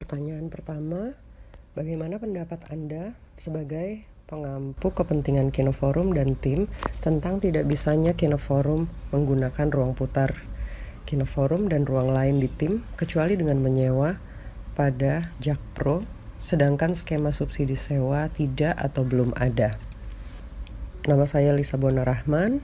Pertanyaan pertama, bagaimana pendapat Anda sebagai pengampu kepentingan Kinoforum dan tim tentang tidak bisanya Kinoforum menggunakan ruang putar Kinoforum dan ruang lain di tim kecuali dengan menyewa pada Jakpro, sedangkan skema subsidi sewa tidak atau belum ada? Nama saya Lisa Bonarahman.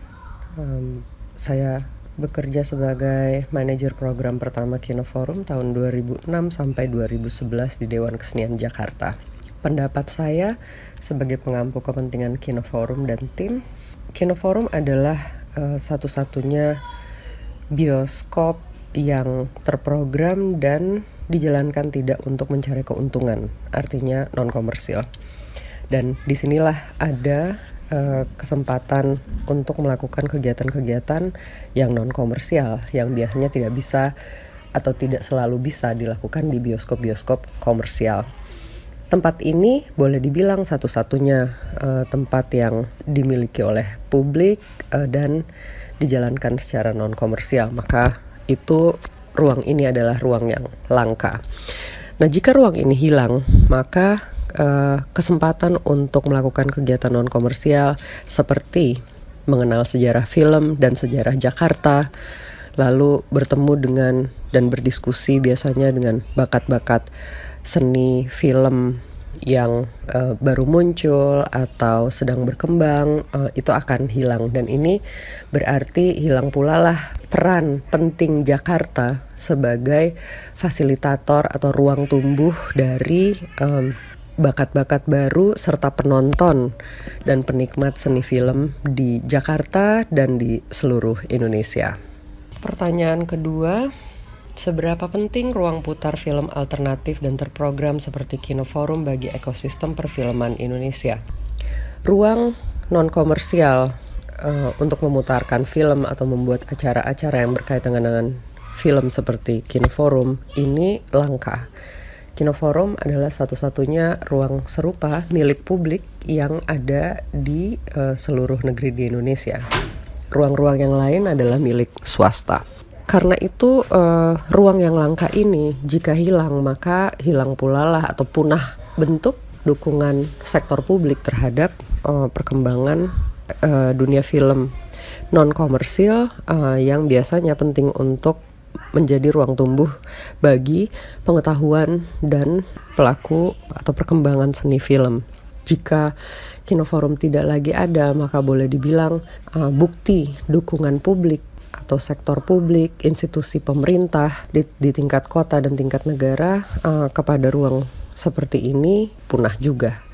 Saya bekerja sebagai manajer program pertama Kinoforum tahun 2006 sampai 2011 di Dewan Kesenian Jakarta. Pendapat saya sebagai pengampu kepentingan Kinoforum dan tim, Kinoforum adalah satu-satunya bioskop yang terprogram dan dijalankan tidak untuk mencari keuntungan, artinya non-komersil. Dan disinilah ada kesempatan untuk melakukan kegiatan-kegiatan yang non-komersial yang biasanya tidak bisa atau tidak selalu bisa dilakukan di bioskop-bioskop komersial. Tempat ini boleh dibilang satu-satunya tempat yang dimiliki oleh publik dan dijalankan secara non-komersial, maka itu ruang ini adalah ruang yang langka. Nah, jika ruang ini hilang, maka kesempatan untuk melakukan kegiatan non-komersial seperti mengenal sejarah film dan sejarah Jakarta, lalu bertemu dengan dan berdiskusi biasanya dengan bakat-bakat seni film yang baru muncul atau sedang berkembang, itu akan hilang. Dan ini berarti hilang pula lah peran penting Jakarta sebagai fasilitator atau ruang tumbuh dari bakat-bakat baru serta penonton dan penikmat seni film di Jakarta dan di seluruh Indonesia. Pertanyaan kedua, seberapa penting ruang putar film alternatif dan terprogram seperti Kinoforum bagi ekosistem perfilman Indonesia? Ruang non-komersial untuk memutarkan film atau membuat acara-acara yang berkaitan dengan film seperti Kinoforum ini langka. Kinoforum adalah satu-satunya ruang serupa milik publik yang ada di seluruh negeri di Indonesia. Ruang-ruang yang lain adalah milik swasta. Karena itu ruang yang langka ini jika hilang, maka hilang pula lah atau punah bentuk dukungan sektor publik terhadap perkembangan dunia film non-komersil yang biasanya penting untuk menjadi ruang tumbuh bagi pengetahuan dan pelaku atau perkembangan seni film. Jika Kinoforum tidak lagi ada, maka boleh dibilang bukti dukungan publik atau sektor publik, institusi pemerintah di tingkat kota dan tingkat negara kepada ruang seperti ini punah juga.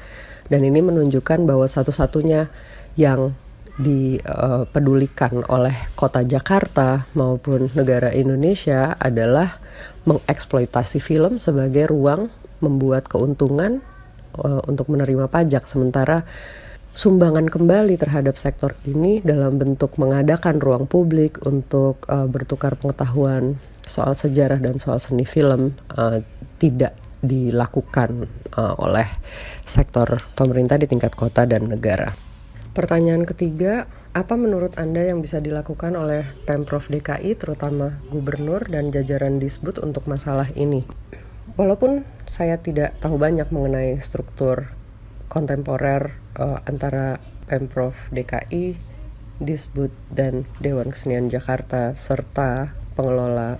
Dan ini menunjukkan bahwa satu-satunya yang dipedulikan oleh kota Jakarta maupun negara Indonesia adalah mengeksploitasi film sebagai ruang membuat keuntungan untuk menerima pajak, sementara sumbangan kembali terhadap sektor ini dalam bentuk mengadakan ruang publik untuk bertukar pengetahuan soal sejarah dan soal seni film tidak dilakukan oleh sektor pemerintah di tingkat kota dan negara. Pertanyaan ketiga, apa menurut Anda yang bisa dilakukan oleh Pemprov DKI, terutama Gubernur dan jajaran Disbud untuk masalah ini? Walaupun saya tidak tahu banyak mengenai struktur kontemporer antara Pemprov DKI, Disbud, dan Dewan Kesenian Jakarta, serta pengelola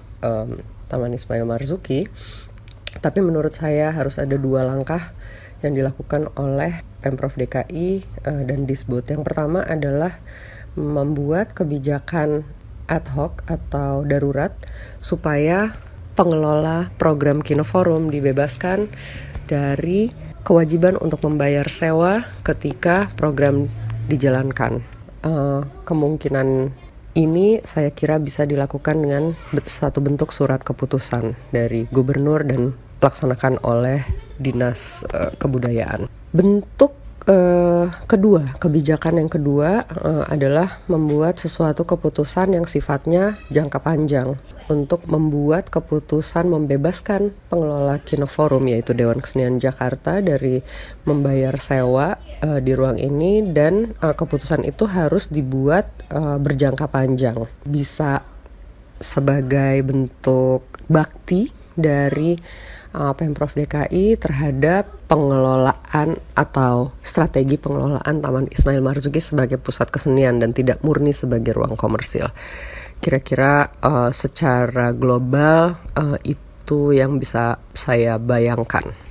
Taman Ismail Marzuki, tapi menurut saya harus ada dua langkah yang dilakukan oleh Pemprov DKI dan Disbud. Yang pertama adalah membuat kebijakan ad hoc atau darurat supaya pengelola program Kinoforum dibebaskan dari kewajiban untuk membayar sewa ketika program dijalankan. Kemungkinan ini saya kira bisa dilakukan dengan satu bentuk surat keputusan dari gubernur dan dilaksanakan oleh Dinas Kebudayaan. Bentuk kedua, kebijakan yang kedua adalah membuat sesuatu keputusan yang sifatnya jangka panjang untuk membuat keputusan membebaskan pengelola Kinoforum, yaitu Dewan Kesenian Jakarta, dari membayar sewa di ruang ini, dan keputusan itu harus dibuat berjangka panjang. Bisa sebagai bentuk bakti dari Pemprov DKI terhadap pengelolaan atau strategi pengelolaan Taman Ismail Marzuki sebagai pusat kesenian dan tidak murni sebagai ruang komersil. Kira-kira secara global itu yang bisa saya bayangkan.